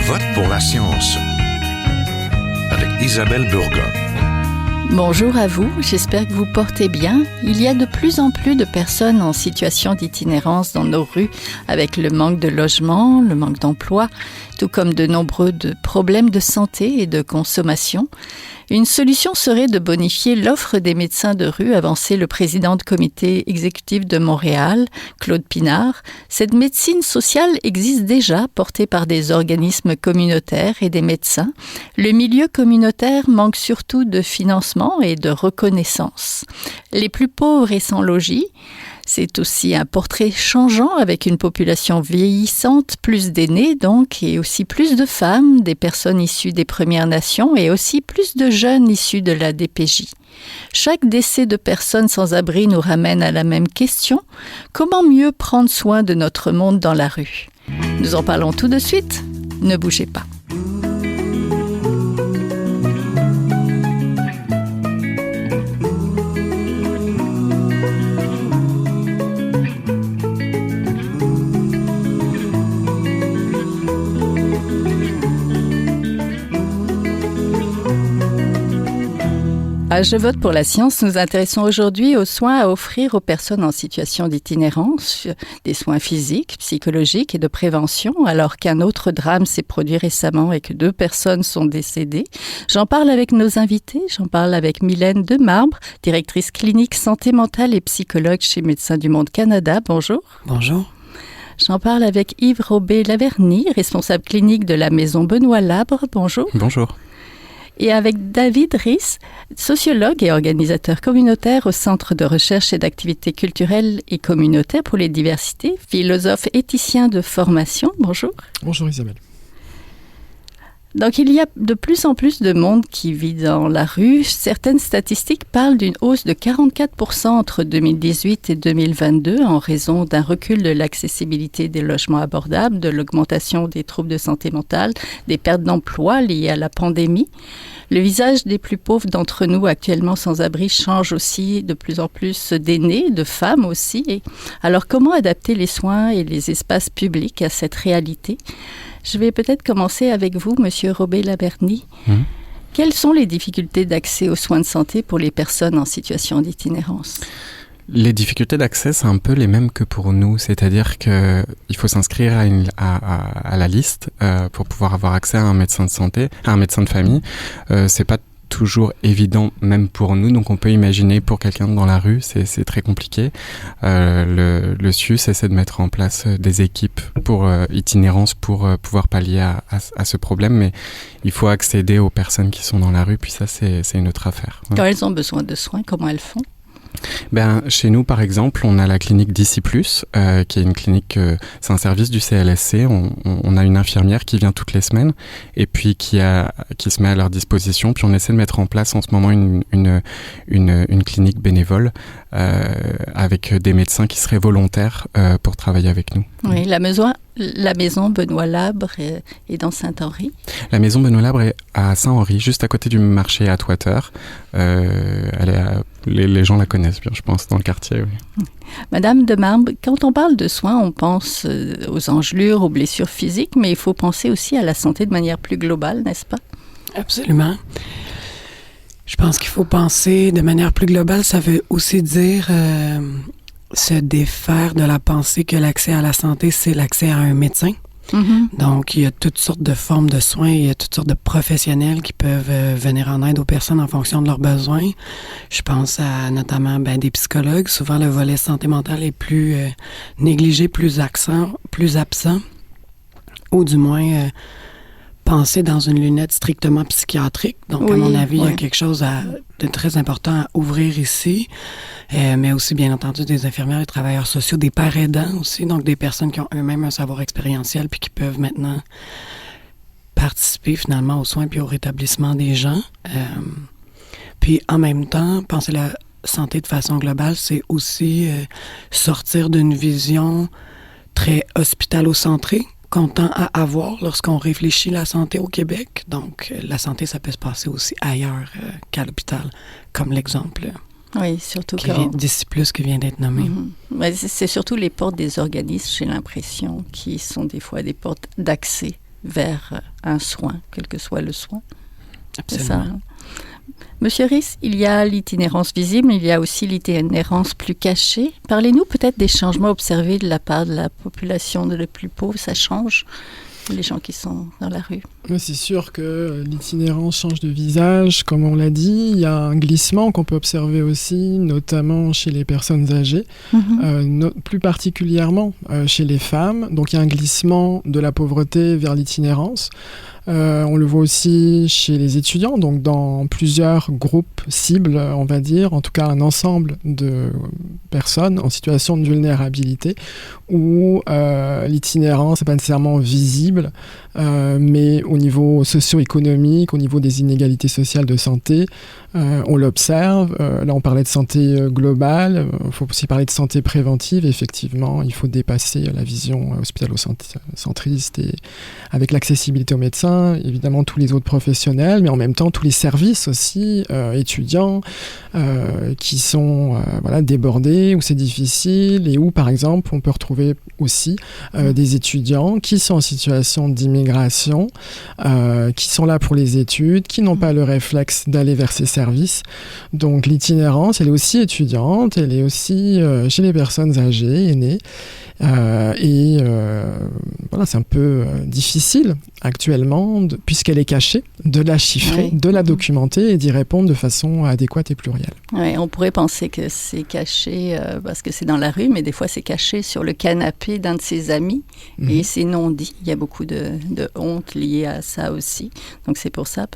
vote pour la science avec Isabelle Burgon. Bonjour à vous, j'espère que vous portez bien. Il y a de plus en plus de personnes en situation d'itinérance dans nos rues avec le manque de logement, le manque d'emploi, tout comme de nombreux problèmes de santé et de consommation. Une solution serait de bonifier l'offre des médecins de rue, avançait le président du comité exécutif de Montréal, Claude Pinard. Cette médecine sociale existe déjà, portée par des organismes communautaires et des médecins. Le milieu communautaire manque surtout de financement et de reconnaissance. Les plus pauvres et sans logis, c'est aussi un portrait changeant avec une population vieillissante, plus d'aînés donc, et aussi plus de femmes, des personnes issues des Premières Nations et aussi plus de jeunes issus de la DPJ. Chaque décès de personnes sans abri nous ramène à la même question. Comment mieux prendre soin de notre monde dans la rue? Nous en parlons tout de suite. Ne bougez pas. À Je vote pour la science, nous intéressons aujourd'hui aux soins à offrir aux personnes en situation d'itinérance, des soins physiques, psychologiques et de prévention, alors qu'un autre drame s'est produit récemment et que 2 personnes sont décédées. J'en parle avec nos invités, j'en parle avec Mylène Demarbre, directrice clinique santé mentale et psychologue chez Médecins du Monde Canada. Bonjour. Bonjour. J'en parle avec Yves Robé-Laverny, responsable clinique de la Maison Benoît Labre. Bonjour. Bonjour. Et avec David Riss, sociologue et organisateur communautaire au Centre de recherche et d'activités culturelles et communautaires pour les diversités, philosophe éthicien de formation. Bonjour. Bonjour Isabelle. Donc, il y a de plus en plus de monde qui vit dans la rue. Certaines statistiques parlent d'une hausse de 44% entre 2018 et 2022 en raison d'un recul de l'accessibilité des logements abordables, de l'augmentation des troubles de santé mentale, des pertes d'emploi liées à la pandémie. Le visage des plus pauvres d'entre nous actuellement sans abri change aussi de plus en plus d'aînés, de femmes aussi. Et alors, comment adapter les soins et les espaces publics à cette réalité? Je vais peut-être commencer avec vous, Monsieur Robé-Laverny. Quelles sont les difficultés d'accès aux soins de santé pour les personnes en situation d'itinérance? Les difficultés d'accès, c'est un peu les mêmes que pour nous, c'est-à-dire qu'il faut s'inscrire à la liste pour pouvoir avoir accès à un médecin de santé, à un médecin de famille. C'est pas toujours évident même pour nous, donc on peut imaginer pour quelqu'un dans la rue, c'est très compliqué. Le CIUS essaie de mettre en place des équipes pour itinérance pour pouvoir pallier à ce problème, mais il faut accéder aux personnes qui sont dans la rue, puis ça c'est une autre affaire. Quand elles ont besoin de soins, comment elles font? Chez nous, par exemple, on a la clinique d'ici plus, qui est une clinique, c'est un service du CLSC. On a une infirmière qui vient toutes les semaines et puis qui se met à leur disposition. Puis on essaie de mettre en place en ce moment une clinique bénévole avec des médecins qui seraient volontaires pour travailler avec nous. Oui, la maison Benoît Labre est dans Saint-Henri. La maison Benoît Labre est à Saint-Henri, juste à côté du marché Atwater. Les gens la connaissent bien, je pense, dans le quartier. Oui. Madame Demarbre, quand on parle de soins, on pense aux engelures, aux blessures physiques, mais il faut penser aussi à la santé de manière plus globale, n'est-ce pas? Absolument. Je pense qu'il faut penser de manière plus globale. Ça veut aussi dire se défaire de la pensée que l'accès à la santé, c'est l'accès à un médecin. Mm-hmm. Donc, il y a toutes sortes de formes de soins, il y a toutes sortes de professionnels qui peuvent venir en aide aux personnes en fonction de leurs besoins. Je pense à notamment des psychologues. Souvent, le volet santé mentale est plus négligé, plus absent, ou du moins pensé dans une lunette strictement psychiatrique. Donc, à mon avis, il y a quelque chose de très important à ouvrir ici. Mais aussi, bien entendu, des infirmières, des travailleurs sociaux, des pères aidants aussi, donc des personnes qui ont eux-mêmes un savoir expérientiel puis qui peuvent maintenant participer finalement aux soins puis au rétablissement des gens. Puis en même temps, penser la santé de façon globale, c'est aussi sortir d'une vision très hospitalo-centrée qu'on tend à avoir lorsqu'on réfléchit la santé au Québec. Donc, la santé, ça peut se passer aussi ailleurs qu'à l'hôpital, comme l'exemple Oui, surtout d'ici plus qui vient d'être nommé. Mm-hmm. C'est surtout les portes des organismes, j'ai l'impression, qui sont des fois des portes d'accès vers un soin, quel que soit le soin. Absolument. C'est ça, hein? Monsieur Risse, il y a l'itinérance visible, il y a aussi l'itinérance plus cachée. Parlez-nous peut-être des changements observés de la part de la population les plus pauvres. Ça change, les gens qui sont dans la rue? Oui, c'est sûr que l'itinérance change de visage, comme on l'a dit. Il y a un glissement qu'on peut observer aussi, notamment chez les personnes âgées, plus particulièrement chez les femmes. Donc il y a un glissement de la pauvreté vers l'itinérance. On le voit aussi chez les étudiants, donc dans plusieurs groupes cibles, on va dire, en tout cas un ensemble de personnes en situation de vulnérabilité où l'itinérance n'est pas nécessairement visible, mais au niveau socio-économique, au niveau des inégalités sociales de santé, on l'observe. Là, on parlait de santé globale, il faut aussi parler de santé préventive. Effectivement, il faut dépasser la vision hospitalo-centriste et avec l'accessibilité aux médecins, évidemment tous les autres professionnels, mais en même temps tous les services aussi étudiants qui sont débordés, où c'est difficile et où, par exemple, on peut retrouver aussi des étudiants qui sont en situation d'immigration, qui sont là pour les études, qui n'ont pas le réflexe d'aller vers ces services. Donc l'itinérance, elle est aussi étudiante, elle est aussi chez les personnes âgées, aînées. C'est un peu difficile actuellement, puisqu'elle est cachée, de la chiffrer, de la documenter et d'y répondre de façon adéquate et plurielle. Oui, on pourrait penser que c'est caché parce que c'est dans la rue, mais des fois c'est caché sur le canapé d'un de ses amis et c'est non dit. Il y a beaucoup de honte liée à ça aussi. Donc c'est pour ça.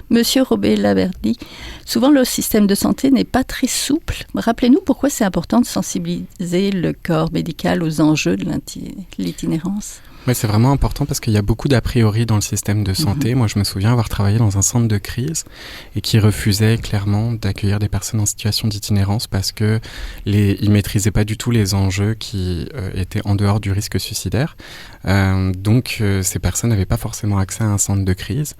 Monsieur Robé-Laverdy, souvent le système de santé n'est pas très souple. Rappelez-nous pourquoi c'est important de sensibiliser le corps médical aux enjeux de l'itinérance. Oui, c'est vraiment important parce qu'il y a beaucoup d'a priori dans le système de santé. Moi, je me souviens avoir travaillé dans un centre de crise et qui refusait clairement d'accueillir des personnes en situation d'itinérance parce que ils maîtrisaient pas du tout les enjeux qui étaient en dehors du risque suicidaire. Donc, ces personnes n'avaient pas forcément accès à un centre de crise.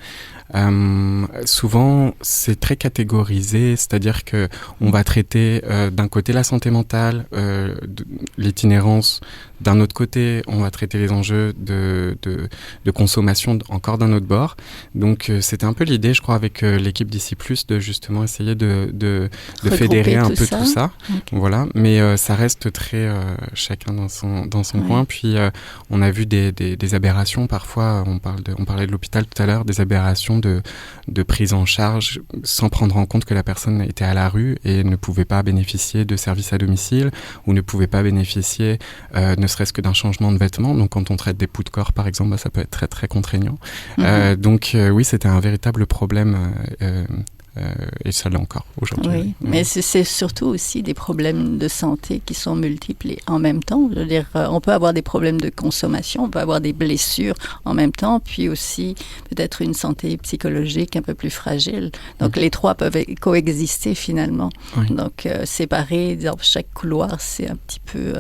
Souvent, c'est très catégorisé, c'est-à-dire que on va traiter d'un côté la santé mentale, l'itinérance. D'un autre côté, on va traiter les enjeux de consommation encore d'un autre bord. Donc, c'était un peu l'idée, je crois, avec l'équipe d'ici plus, de justement essayer de fédérer un peu tout ça. Okay. Voilà. Mais ça reste très chacun dans son coin. Puis, on a vu des aberrations parfois. On parlait de l'hôpital tout à l'heure, des aberrations de prise en charge sans prendre en compte que la personne était à la rue et ne pouvait pas bénéficier de services à domicile ou ne pouvait pas bénéficier ne serait-ce que d'un changement de vêtements. Donc quand on traite des poux de corps par exemple, ça peut être très très contraignant. Donc oui, c'était un véritable problème et ça l'est encore aujourd'hui. Oui, mais c'est surtout aussi des problèmes de santé qui sont multiples et en même temps. Je veux dire, on peut avoir des problèmes de consommation, on peut avoir des blessures en même temps, puis aussi peut-être une santé psychologique un peu plus fragile. Donc les trois peuvent coexister finalement. Oui. Donc séparés dans chaque couloir, c'est un petit peu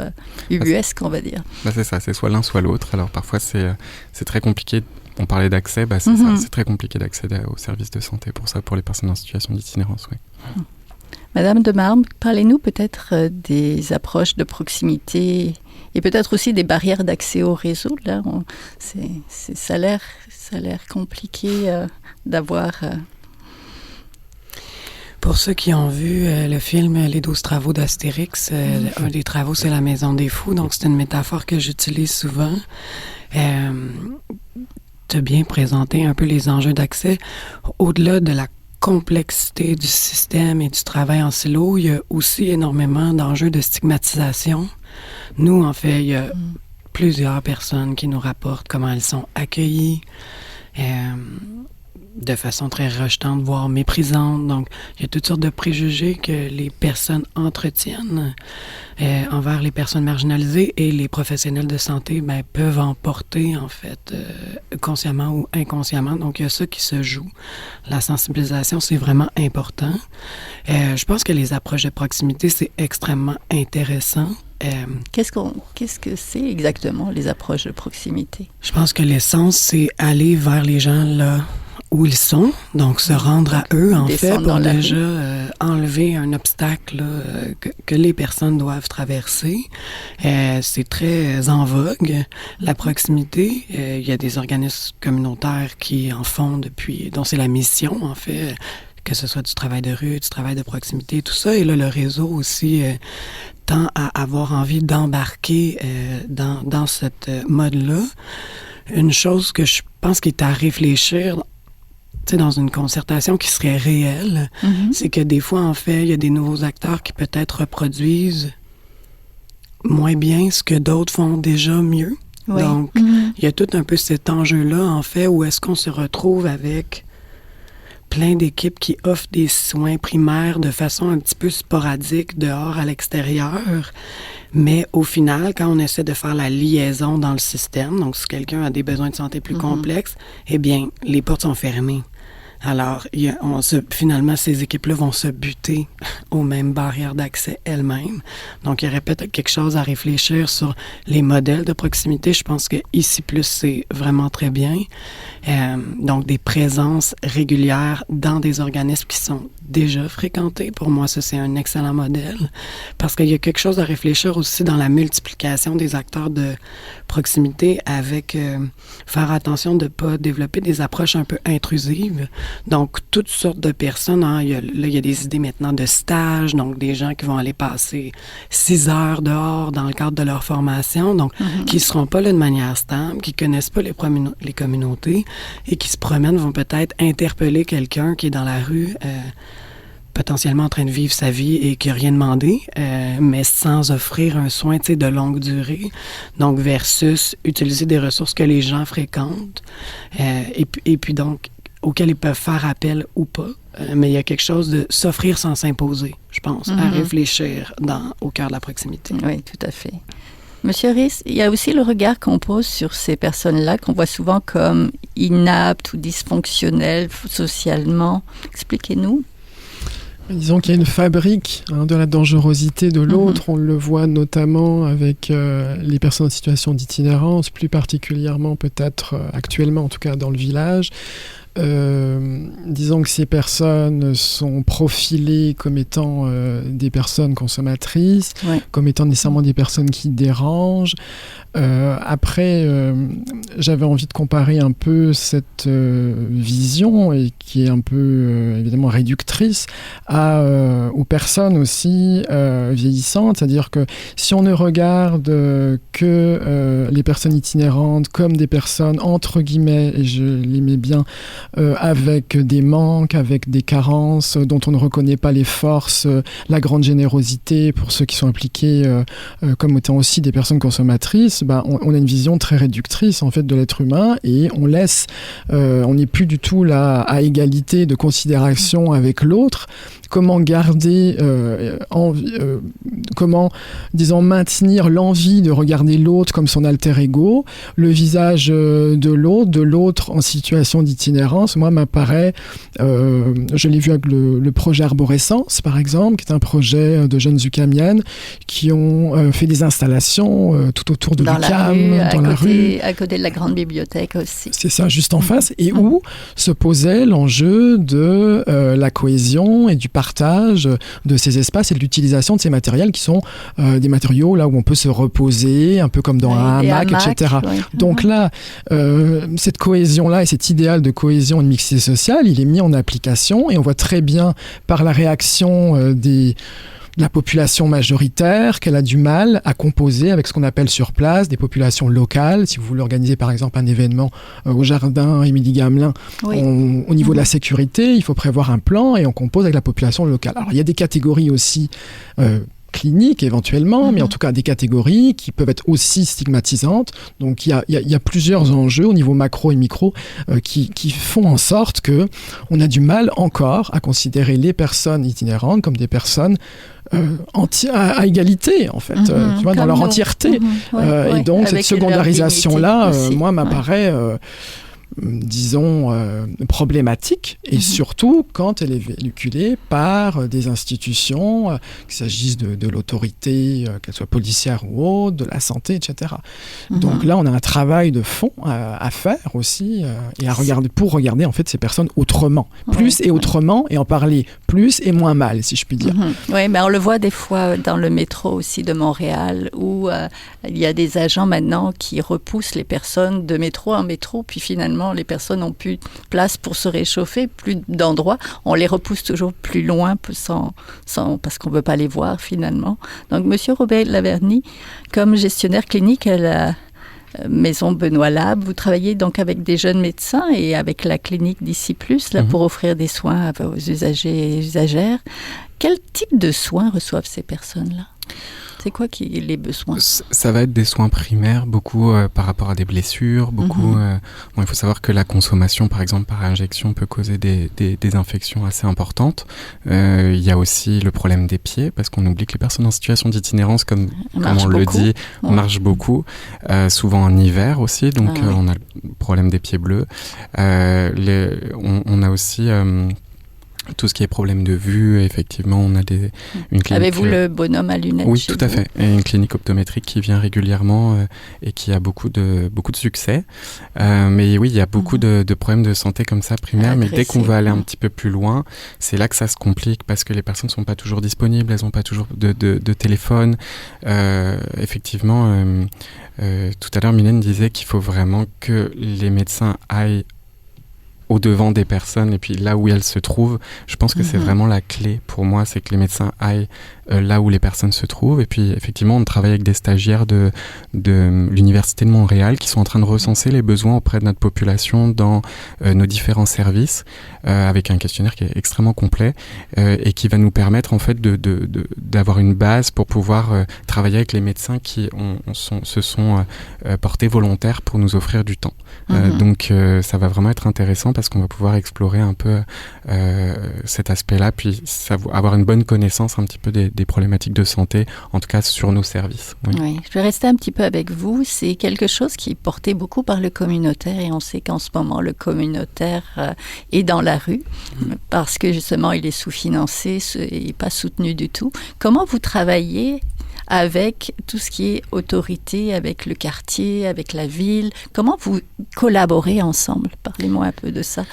ubuesque, on va dire. C'est ça, c'est soit l'un soit l'autre. Alors parfois c'est très compliqué. On parlait d'accès, c'est ça, c'est très compliqué d'accéder aux services de santé pour les personnes en situation d'itinérance. Oui. Madame de Marbre, parlez-nous peut-être des approches de proximité et peut-être aussi des barrières d'accès au réseau. Là, ça a l'air compliqué d'avoir... Pour ceux qui ont vu le film Les 12 travaux d'Astérix, un des travaux, c'est la Maison des Fous, donc c'est une métaphore que j'utilise souvent. De bien présenter un peu les enjeux d'accès. Au-delà de la complexité du système et du travail en silo, il y a aussi énormément d'enjeux de stigmatisation. Nous, en fait, il y a plusieurs personnes qui nous rapportent comment elles sont accueillies de façon très rejetante, voire méprisante. Donc, il y a toutes sortes de préjugés que les personnes entretiennent envers les personnes marginalisées et les professionnels de santé peuvent en porter, en fait, consciemment ou inconsciemment. Donc, il y a ça qui se joue. La sensibilisation, c'est vraiment important. Je pense que les approches de proximité, c'est extrêmement intéressant. Qu'est-ce que c'est exactement, les approches de proximité? Je pense que l'essence, c'est aller vers les gens là où ils sont, donc se rendre à eux, en fait, pour déjà enlever un obstacle que les personnes doivent traverser. C'est très en vogue, la proximité. Il y a des organismes communautaires qui en font dont c'est la mission, en fait, que ce soit du travail de rue, du travail de proximité, tout ça. Et là, le réseau aussi tend à avoir envie d'embarquer dans cette mode-là. Une chose que je pense qu'il est à réfléchir, tu sais, dans une concertation qui serait réelle, c'est que des fois, en fait, il y a des nouveaux acteurs qui peut-être reproduisent moins bien ce que d'autres font déjà mieux. Oui. Donc, il y a tout un peu cet enjeu-là, en fait, où est-ce qu'on se retrouve avec plein d'équipes qui offrent des soins primaires de façon un petit peu sporadique dehors à l'extérieur. Mais au final, quand on essaie de faire la liaison dans le système, donc si quelqu'un a des besoins de santé plus complexes, eh bien, les portes sont fermées. Alors, finalement, ces équipes-là vont se buter aux mêmes barrières d'accès elles-mêmes. Donc, il y aurait peut-être quelque chose à réfléchir sur les modèles de proximité. Je pense que Ici Plus, c'est vraiment très bien. Donc, des présences régulières dans des organismes qui sont déjà fréquentés. Pour moi, ça, c'est un excellent modèle. Parce qu'il y a quelque chose à réfléchir aussi dans la multiplication des acteurs de proximité avec faire attention de ne pas développer des approches un peu intrusives. Donc, toutes sortes de personnes. Hein. Il y a des idées maintenant de stages, donc des gens qui vont aller passer 6 heures dehors dans le cadre de leur formation, donc qui ne seront pas là de manière stable, qui ne connaissent pas les communautés et qui se promènent, vont peut-être interpeller quelqu'un qui est dans la rue, potentiellement en train de vivre sa vie et qui n'a rien demandé, mais sans offrir un soin, tu sais, de longue durée. Donc, versus utiliser des ressources que les gens fréquentent et puis donc, auxquels ils peuvent faire appel ou pas. Mais il y a quelque chose de s'offrir sans s'imposer, je pense, à réfléchir au cœur de la proximité. Oui, tout à fait. Monsieur Ries, il y a aussi le regard qu'on pose sur ces personnes-là, qu'on voit souvent comme inaptes ou dysfonctionnelles socialement. Expliquez-nous. Disons qu'il y a une fabrique de la dangerosité de l'autre. On le voit notamment avec les personnes en situation d'itinérance, plus particulièrement peut-être actuellement, en tout cas dans le village. Disons que ces personnes sont profilées comme étant des personnes consommatrices, comme étant nécessairement des personnes qui dérangent. Après, j'avais envie de comparer un peu cette vision, et qui est un peu évidemment réductrice, aux personnes aussi vieillissantes. C'est-à-dire que si on ne regarde que les personnes itinérantes comme des personnes, entre guillemets, et je les mets bien, avec des manques, avec des carences, dont on ne reconnaît pas les forces, la grande générosité pour ceux qui sont impliqués comme étant aussi des personnes consommatrices, on a une vision très réductrice en fait de l'être humain, et on laisse, on n'est plus du tout là à égalité de considération avec l'autre. Comment garder, comment, disons, maintenir l'envie de regarder l'autre comme son alter ego, le visage de l'autre en situation d'itinérance, moi, m'apparaît, je l'ai vu avec le projet Arborescence, par exemple, qui est un projet de jeunes ukamiennes qui ont fait des installations tout autour de l'UQAM, dans la rue. À côté de la grande bibliothèque aussi. C'est ça, juste en face, et où se posait l'enjeu de la cohésion et du partage de ces espaces et de l'utilisation de ces matériels qui sont des matériaux là où on peut se reposer, un peu comme dans un hamac, etc. Ouais. Donc là, cette cohésion-là et cet idéal de cohésion et de mixité sociale, il est mis en application, et on voit très bien par la réaction de la population majoritaire qu'elle a du mal à composer avec ce qu'on appelle sur place des populations locales. Si vous voulez organiser par exemple un événement au jardin Émilie Gamelin, au niveau de la sécurité, il faut prévoir un plan et on compose avec la population locale. Alors il y a des catégories aussi cliniques éventuellement, mais en tout cas des catégories qui peuvent être aussi stigmatisantes. Donc il y a plusieurs enjeux au niveau macro et micro qui font en sorte que on a du mal encore à considérer les personnes itinérantes comme des personnes à égalité, en fait, tu vois, dans leur entièreté. Et donc, cette secondarisation-là, moi, m'apparaît disons, problématique, et surtout quand elle est véhiculée par des institutions, qu'il s'agisse de l'autorité, qu'elle soit policière ou autre, de la santé, etc. Donc là, on a un travail de fond à faire aussi, et pour regarder en fait ces personnes autrement, plus et autrement, et en parler plus et moins mal, si je puis dire. Oui, mais on le voit des fois dans le métro aussi de Montréal, où il y a des agents maintenant qui repoussent les personnes de métro en métro, puis finalement les personnes n'ont plus de place pour se réchauffer, plus d'endroits, on les repousse toujours plus loin parce qu'on ne veut pas les voir finalement. Donc Monsieur Robert Laverny, comme gestionnaire clinique à la Maison Benoît Lab, vous travaillez donc avec des jeunes médecins et avec la clinique d'ici plus là, pour offrir des soins aux usagers et usagères. Quel type de soins reçoivent ces personnes-là ? C'est quoi les besoins ? Ça va être des soins primaires, beaucoup par rapport à des blessures, beaucoup. Il faut savoir que la consommation, par exemple, par injection, peut causer des infections assez importantes. Il y a aussi le problème des pieds, parce qu'on oublie que les personnes en situation d'itinérance, comme on le dit, marchent beaucoup, souvent en hiver aussi. Donc on a le problème des pieds bleus. On a aussi tout ce qui est problème de vue, effectivement, on a une clinique... Avez-vous le bonhomme à lunettes Oui, chez tout à fait. Et une clinique optométrique qui vient régulièrement et qui a beaucoup de succès. Mais oui, il y a beaucoup de problèmes de santé comme ça primaires, mais dès qu'on veut aller un petit peu plus loin, c'est là que ça se complique parce que les personnes ne sont pas toujours disponibles, elles n'ont pas toujours de téléphone. Effectivement, tout à l'heure, Mylène disait qu'il faut vraiment que les médecins aillent au-devant des personnes et puis là où elles se trouvent. Je pense que c'est vraiment la clé pour moi, c'est que les médecins aillent là où les personnes se trouvent. Et puis effectivement, on travaille avec des stagiaires de l'Université de Montréal qui sont en train de recenser les besoins auprès de notre population dans nos différents services avec un questionnaire qui est extrêmement complet et qui va nous permettre en fait d'avoir une base pour pouvoir travailler avec les médecins qui se sont portés volontaires pour nous offrir du temps. Donc ça va vraiment être intéressant parce qu'on va pouvoir explorer un peu cet aspect-là, puis avoir une bonne connaissance un petit peu des problématiques de santé, en tout cas sur nos services. Oui, je vais rester un petit peu avec vous. C'est quelque chose qui est porté beaucoup par le communautaire et on sait qu'en ce moment, le communautaire est dans la rue parce que justement, il est sous-financé et pas soutenu du tout. Comment vous travaillez avec tout ce qui est autorité, avec le quartier, avec la ville? Comment vous collaborez ensemble? Parlez-moi un peu de ça.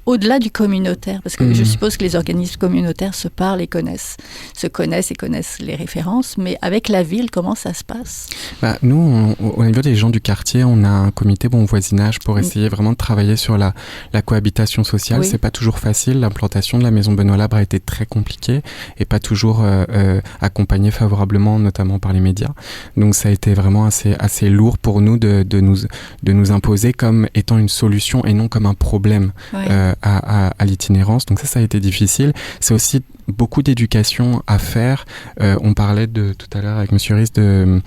Au-delà du communautaire, parce que je suppose que les organismes communautaires se parlent et connaissent les références, mais avec la ville, comment ça se passe? Nous, au niveau des gens du quartier, on a un comité bon voisinage pour essayer vraiment de travailler sur la cohabitation sociale. Oui. C'est pas toujours facile. L'implantation de la Maison Benoît Lab a été très compliquée et pas toujours accompagnée favorablement, notamment par les médias. Donc ça a été vraiment assez lourd pour nous de nous imposer comme étant une solution et non comme un problème. Oui. À l'itinérance. Donc ça a été difficile. C'est aussi beaucoup d'éducation à faire. On parlait tout à l'heure avec Monsieur Riss de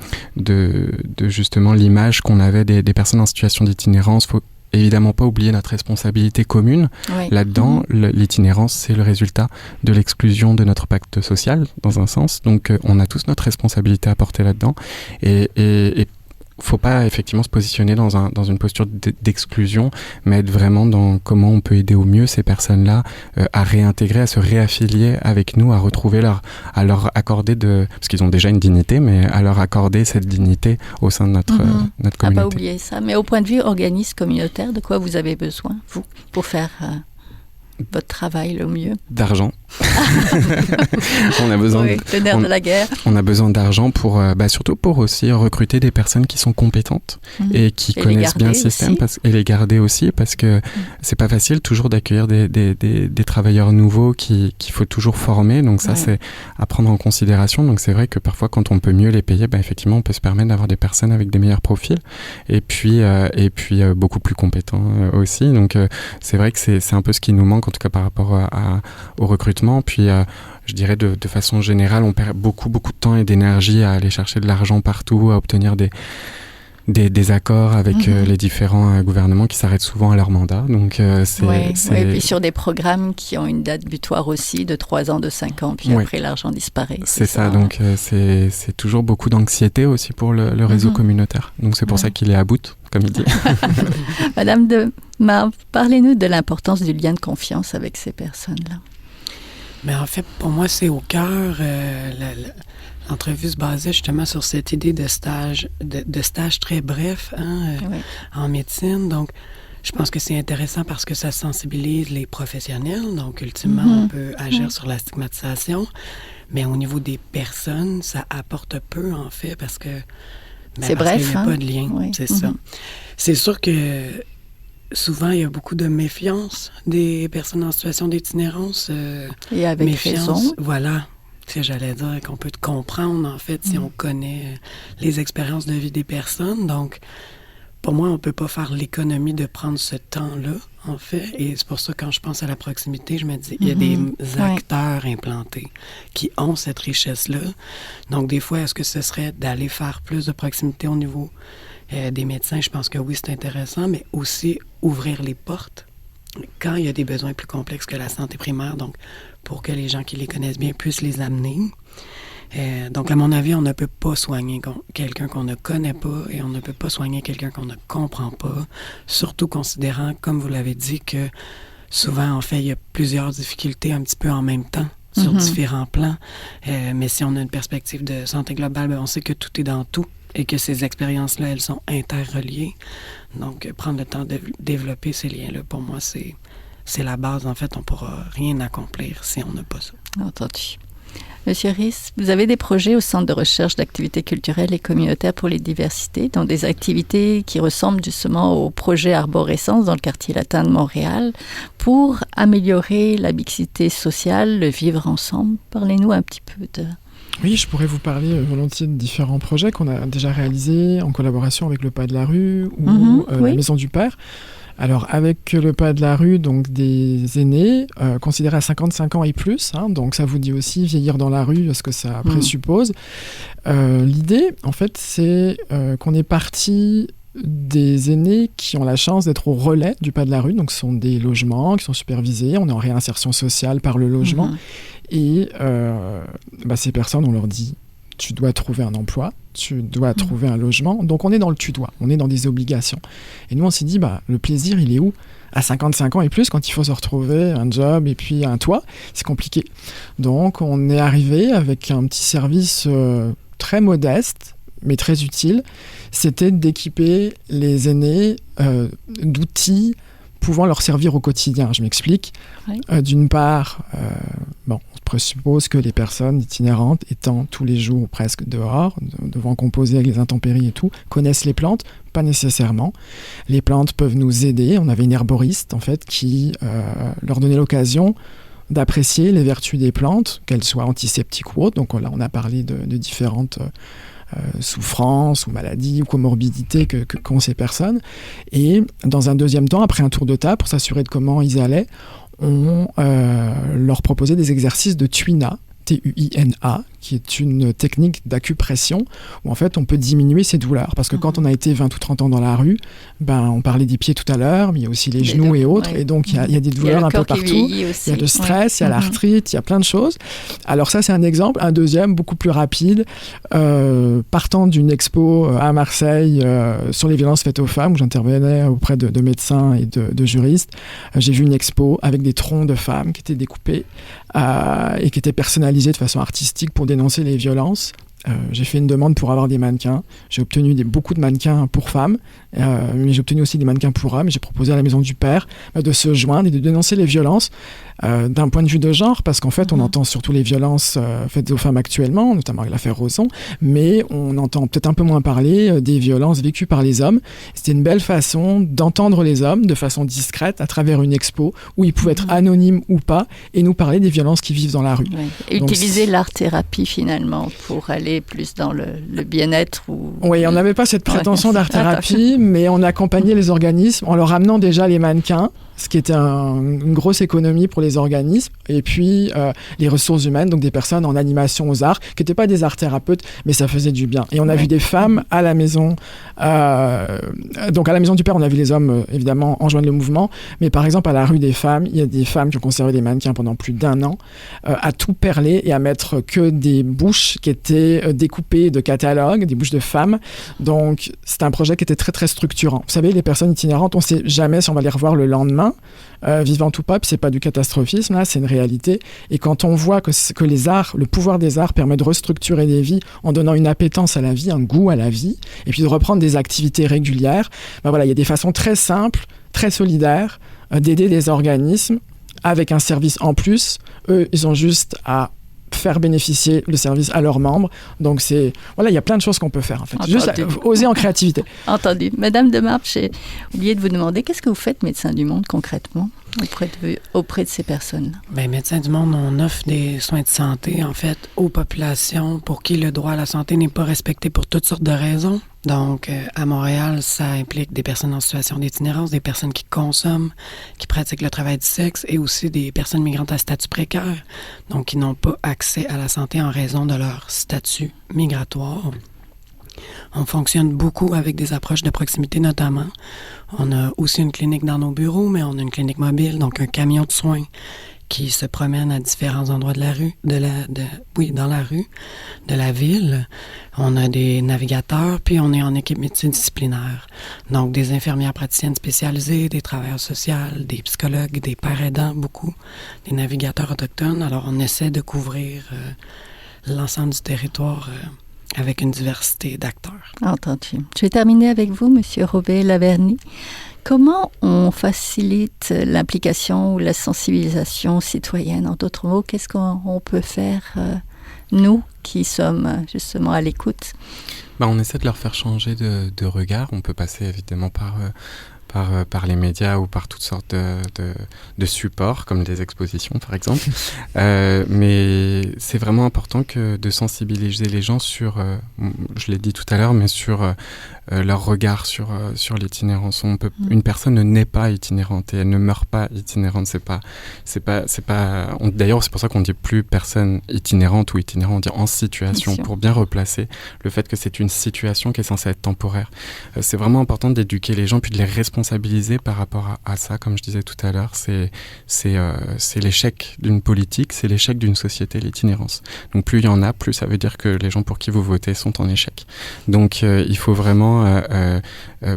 justement l'image qu'on avait des personnes en situation d'itinérance. Faut évidemment pas oublier notre responsabilité commune. Oui. Là-dedans, l'itinérance, c'est le résultat de l'exclusion de notre pacte social, dans un sens. Donc on a tous notre responsabilité à porter là-dedans. Et faut pas effectivement se positionner dans une posture d'exclusion, mais être vraiment dans comment on peut aider au mieux ces personnes-là à réintégrer, à se réaffilier avec nous, à retrouver à leur accorder parce qu'ils ont déjà une dignité, mais à leur accorder cette dignité au sein de notre communauté. À pas oublier ça. Mais au point de vue organisme communautaire, de quoi vous avez besoin, vous, pour faire votre travail le mieux? D'argent. On a besoin le nerf de la guerre. On a besoin d'argent pour surtout pour aussi recruter des personnes qui sont compétentes et qui connaissent bien le système et les garder aussi parce que c'est pas facile toujours d'accueillir des travailleurs nouveaux qu'il faut toujours former, donc ça c'est à prendre en considération. Donc c'est vrai que parfois quand on peut mieux les payer, effectivement on peut se permettre d'avoir des personnes avec des meilleurs profils et puis beaucoup plus compétents aussi. Donc c'est vrai que c'est un peu ce qui nous manque en tout cas par rapport au recrutement. Puis je dirais de façon générale, on perd beaucoup de temps et d'énergie à aller chercher de l'argent partout, à obtenir des désaccords avec les différents gouvernements qui s'arrêtent souvent à leur mandat. Donc, et puis sur des programmes qui ont une date butoir aussi de 3 ans, de 5 ans, puis après l'argent disparaît. C'est ça. Donc c'est toujours beaucoup d'anxiété aussi pour le réseau communautaire. Donc c'est pour ça qu'il est à bout, comme il dit. Madame de Marve, parlez-nous de l'importance du lien de confiance avec ces personnes-là. Mais en fait, pour moi, c'est au cœur. L'entrevue se basait justement sur cette idée de stage très bref en médecine. Donc, je pense que c'est intéressant parce que ça sensibilise les professionnels. Donc, ultimement, on peut agir sur la stigmatisation. Mais au niveau des personnes, ça apporte peu, en fait, parce que... c'est bref, qu'il n'y a pas de lien, c'est ça. C'est sûr que souvent, il y a beaucoup de méfiance des personnes en situation d'itinérance. Et avec raison. Voilà. C'est, j'allais dire qu'on peut comprendre, en fait, si on connaît les expériences de vie des personnes. Donc, pour moi, on ne peut pas faire l'économie de prendre ce temps-là, en fait. Et c'est pour ça, quand je pense à la proximité, je me dis, il y a des acteurs implantés qui ont cette richesse-là. Donc, des fois, est-ce que ce serait d'aller faire plus de proximité au niveau des médecins? Je pense que oui, c'est intéressant, mais aussi ouvrir les portes quand il y a des besoins plus complexes que la santé primaire, donc pour que les gens qui les connaissent bien puissent les amener. Donc, à mon avis, on ne peut pas soigner quelqu'un qu'on ne connaît pas et on ne peut pas soigner quelqu'un qu'on ne comprend pas, surtout considérant, comme vous l'avez dit, que souvent, en fait, il y a plusieurs difficultés un petit peu en même temps sur différents plans. Mais si on a une perspective de santé globale, on sait que tout est dans tout et que ces expériences-là, elles sont interreliées. Donc, prendre le temps de développer ces liens-là, pour moi, c'est la base. En fait, on ne pourra rien accomplir si on n'a pas ça. Entendu. Monsieur Riss, vous avez des projets au Centre de recherche d'activités culturelles et communautaires pour les diversités, dont des activités qui ressemblent justement au projet Arborescence dans le quartier latin de Montréal, pour améliorer la mixité sociale, le vivre ensemble. Parlez-nous un petit peu de... Oui, je pourrais vous parler volontiers de différents projets qu'on a déjà réalisés en collaboration avec le Pas de la Rue ou la Maison du Père. Alors, avec le Pas de la Rue, donc des aînés considérés à 55 ans et plus, donc ça vous dit aussi vieillir dans la rue, ce que ça présuppose. L'idée, en fait, c'est qu'on est parti des aînés qui ont la chance d'être au relais du Pas de la Rue, donc ce sont des logements qui sont supervisés, on est en réinsertion sociale par le logement, et ces personnes, on leur dit « tu dois trouver un emploi ». Tu dois trouver un logement. Donc, on est dans le tu dois. On est dans des obligations. Et nous, on s'est dit, le plaisir, il est où? À 55 ans et plus, quand il faut se retrouver un job et puis un toit, c'est compliqué. Donc, on est arrivé avec un petit service très modeste, mais très utile. C'était d'équiper les aînés d'outils pouvant leur servir au quotidien. Je m'explique. D'une part, on présuppose que les personnes itinérantes, étant tous les jours presque dehors, devant composer avec les intempéries et tout, connaissent les plantes. Pas nécessairement. Les plantes peuvent nous aider. On avait une herboriste, en fait, qui leur donnait l'occasion d'apprécier les vertus des plantes, qu'elles soient antiseptiques ou autres. Donc là, on a parlé de différentes souffrances ou maladies ou comorbidités qu'ont ces personnes. Et dans un deuxième temps, après un tour de table, pour s'assurer de comment ils allaient, on leur proposait des exercices de tuina, T-U-I-N-A, qui est une technique d'acupression où en fait on peut diminuer ses douleurs. Parce que quand on a été 20 ou 30 ans dans la rue, on parlait des pieds tout à l'heure, mais il y a aussi les genoux et autres, et donc il y a des douleurs un peu partout. Il y a le stress, il y a l'arthrite, il y a plein de choses. Alors ça c'est un exemple. Un deuxième, beaucoup plus rapide, partant d'une expo à Marseille sur les violences faites aux femmes, où j'intervenais auprès de médecins et de juristes, j'ai vu une expo avec des troncs de femmes qui étaient découpés et qui étaient personnalisés de façon artistique pour dénoncer les violences. J'ai fait une demande pour avoir des mannequins. J'ai obtenu beaucoup de mannequins pour femmes, mais j'ai obtenu aussi des mannequins pour hommes. J'ai proposé à la Maison du Père de se joindre et de dénoncer les violences d'un point de vue de genre, parce qu'en fait, on entend surtout les violences faites aux femmes actuellement, notamment avec l'affaire Roson, mais on entend peut-être un peu moins parler des violences vécues par les hommes. C'était une belle façon d'entendre les hommes de façon discrète à travers une expo où ils pouvaient être anonymes ou pas et nous parler des violences qu'ils vivent dans la rue. Et donc, utiliser l'art-thérapie finalement pour aller plus dans le bien-être. Oui, on n'avait pas cette prétention d'art-thérapie, mais on accompagnait les organismes en leur amenant déjà les mannequins ce qui était une grosse économie pour les organismes, et puis les ressources humaines, donc des personnes en animation aux arts, qui n'étaient pas des art thérapeutes, mais ça faisait du bien. Et on a vu des femmes à la maison, donc à la Maison du Père, on a vu les hommes évidemment enjoindre le mouvement, mais par exemple à la rue des femmes, il y a des femmes qui ont conservé des mannequins pendant plus d'1 an, à tout perler et à mettre que des bouches qui étaient découpées de catalogues, des bouches de femmes. Donc c'est un projet qui était très très structurant. Vous savez, les personnes itinérantes, on ne sait jamais si on va les revoir le lendemain, vivantes ou pas, puis c'est pas du catastrophisme, là, c'est une réalité. Et quand on voit que les arts, le pouvoir des arts permet de restructurer des vies en donnant une appétence à la vie, un goût à la vie, et puis de reprendre des activités régulières, ben voilà, il y a des façons très simples, très solidaires, d'aider des organismes avec un service en plus. Eux, ils ont juste à faire bénéficier le service à leurs membres. Donc il y a plein de choses qu'on peut faire en fait. Entendu. Juste oser en créativité. Entendu. Madame de Marbre, j'ai oublié de vous demander, qu'est-ce que vous faites, Médecins du Monde, concrètement, auprès de ces personnes? Bien, Médecins du Monde, on offre des soins de santé, en fait, aux populations pour qui le droit à la santé n'est pas respecté pour toutes sortes de raisons. Donc, à Montréal, ça implique des personnes en situation d'itinérance, des personnes qui consomment, qui pratiquent le travail du sexe et aussi des personnes migrantes à statut précaire, donc qui n'ont pas accès à la santé en raison de leur statut migratoire. On fonctionne beaucoup avec des approches de proximité notamment. On a aussi une clinique dans nos bureaux, mais on a une clinique mobile, donc un camion de soins qui se promène à différents endroits de la rue, dans la rue, de la ville. On a des navigateurs, puis on est en équipe multidisciplinaire. Donc, des infirmières praticiennes spécialisées, des travailleurs sociaux, des psychologues, des pères aidants, beaucoup, des navigateurs autochtones. Alors, on essaie de couvrir l'ensemble du territoire avec une diversité d'acteurs. Entendu. Je vais terminer avec vous, Monsieur Robet-Laverny. Comment on facilite l'implication ou la sensibilisation citoyenne? En d'autres mots, qu'est-ce qu'on peut faire, nous, qui sommes justement à l'écoute? On essaie de leur faire changer de regard. On peut passer évidemment par les médias ou par toutes sortes de supports, comme des expositions par exemple. Mais c'est vraiment important de sensibiliser les gens sur, je l'ai dit tout à l'heure, mais sur leur regard sur l'itinérance. Une personne ne naît pas itinérante et elle ne meurt pas itinérante. D'ailleurs, c'est pour ça qu'on dit plus personne itinérante ou itinérant, on dit en situation, pour bien replacer le fait que c'est une situation qui est censée être temporaire. C'est vraiment important d'éduquer les gens puis de les responsabiliser par rapport à ça. Comme je disais tout à l'heure, c'est l'échec d'une politique, c'est l'échec d'une société, l'itinérance. Donc plus il y en a, plus ça veut dire que les gens pour qui vous votez sont en échec. Donc il faut vraiment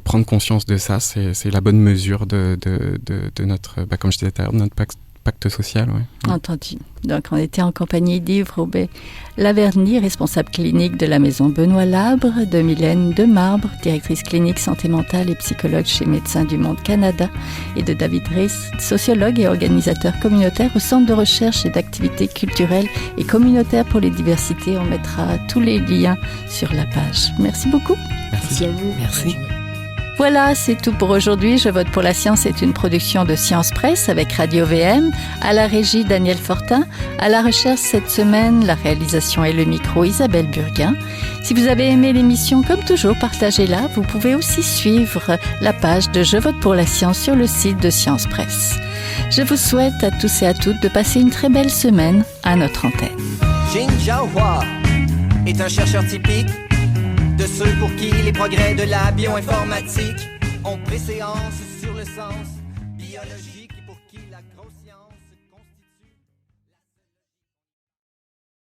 prendre conscience de ça. C'est la bonne mesure de notre, comme je disais tout à l'heure, de notre pacte social. Ouais. Entendu. Donc, on était en compagnie d'Yves Robet-Laverny, responsable clinique de la Maison Benoît Labre, de Mylène de Marbre, directrice clinique santé mentale et psychologue chez Médecins du Monde Canada, et de David Reiss, sociologue et organisateur communautaire au Centre de recherche et d'activités culturelles et communautaires pour les diversités. On mettra tous les liens sur la page. Merci beaucoup. Merci à vous. Merci. Voilà, c'est tout pour aujourd'hui. Je vote pour la science est une production de Science Presse avec Radio VM, à la régie Daniel Fortin, à la recherche cette semaine, la réalisation et le micro Isabelle Burguin. Si vous avez aimé l'émission, comme toujours, partagez-la. Vous pouvez aussi suivre la page de Je vote pour la science sur le site de Science Presse. Je vous souhaite à tous et à toutes de passer une très belle semaine à notre antenne. Jin Jiahua est un chercheur typique de ceux pour qui les progrès de la bioinformatique ont préséance sur le sens biologique et pour qui la grosse science